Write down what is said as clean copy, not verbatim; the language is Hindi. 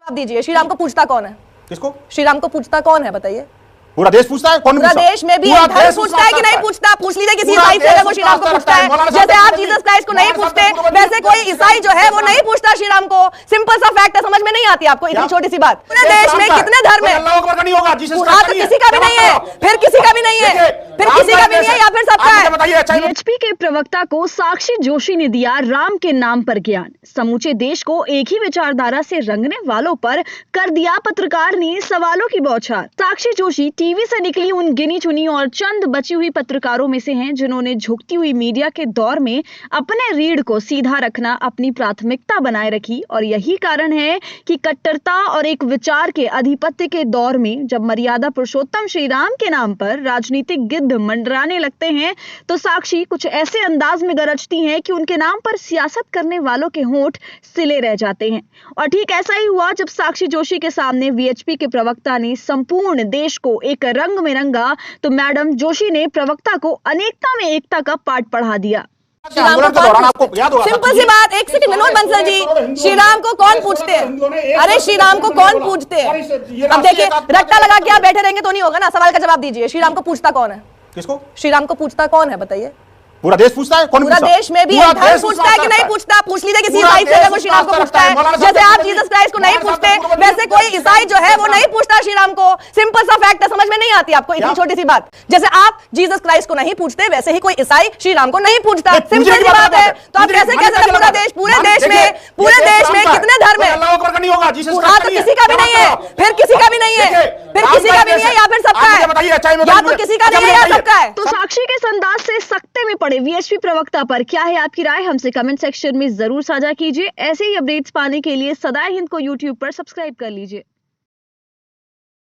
आप दीजिए, श्री राम को पूछता कौन है? किसको? श्री राम को पूछता कौन है बताइए? पूरा देश पूछता है। कौन पूरा देश में भी धर्म पूछता है कि नहीं पूछता? पूछ लीजिए किसी ईसाई से, अगर वो श्री राम को पूछता है। जैसे आप जीसस क्राइस्ट को नहीं पूछते, वैसे कोई ईसाई जो है वो नहीं पूछता श्री राम को। सिंपल सा फैक्ट है, समझ में नहीं आती आपको इतनी छोटी सी बात? पूरे देश में कितने धर्म है? तो किसी का भी नहीं है, फिर किसी का भी नहीं है, फिर किसी का भी नहीं है, या फिर सबका है? वीएचपी के प्रवक्ता को साक्षी जोशी ने दिया राम के नाम पर ज्ञान। समूचे देश को एक ही विचारधारा से रंगने वालों पर कर दिया पत्रकार ने सवालों की बौछार। साक्षी जोशी टीवी से निकली उन गिनी चुनी और चंद बची हुई पत्रकारों में से हैं जिन्होंने झुकती हुई मीडिया के दौर में अपने रीढ़ को सीधा रखना अपनी प्राथमिकता बनाए रखी। और यही कारण है कि कट्टरता और एक विचार के अधिपत्य के दौर में जब मर्यादा पुरुषोत्तम श्री राम के नाम पर राजनीतिक गिद्ध मंडराने लगते हैं तो साक्षी कुछ ऐसे अंदाज में गरजती हैं कि उनके नाम पर सियासत करने वालों के होंठ सिले रह जाते हैं। और ठीक ऐसा ही हुआ जब साक्षी जोशी के सामने वीएचपी के प्रवक्ता ने संपूर्ण देश को एक रंग में रंगा तो मैडम जोशी ने प्रवक्ता को अनेकता में एकता का पाठ पढ़ा दिया। सिंपल सी बात, एक सेकंड मनोज बंसल जी, श्री राम को कौन पूछते हैं? अरे श्री राम को कौन पूछते हैं? अब देखिए, रट्टा लगा के आप बैठे रहेंगे तो नहीं होगा ना। सवाल का जवाब दीजिए, श्री राम को पूछता कौन है? किसको? श्री राम को पूछता कौन है बताइए? पूरा देश पूछता है। कौन पूरा देश में भी धर्म पूछता है कि नहीं पूछता? पूछ लीजिए किसी ईसाई से, अगर वो श्री राम को पूछता है। जैसे आप जीसस क्राइस्ट को नहीं पूछते, वैसे कोई ईसाई जो है वो नहीं पूछता श्री राम को। सिंपल सा फैक्ट है, समझ में नहीं आती आपको इतनी छोटी सी बात? जैसे आप जीसस क्राइस्ट को नहीं पूछते, वैसे ही कोई ईसाई श्री राम को नहीं पूछता। सिंपल सी बात है। तो आप कैसे कह सकते? पूरे देश में कितने धर्म है? तो किसी का भी नहीं है, फिर किसी का भी नहीं है, फिर किसी का भी नहीं है, या फिर सबका है? या तो किसी का नहीं है या सबका है। तो साक्षी के इस अंदाज से सख्ते में पड़े वीएचपी प्रवक्ता पर क्या है आपकी राय? हमसे कमेंट सेक्शन में जरूर साझा कीजिए। ऐसे ही अपडेट्स पाने के लिए सदा हिंद को यूट्यूब पर सब्सक्राइब कर लीजिए।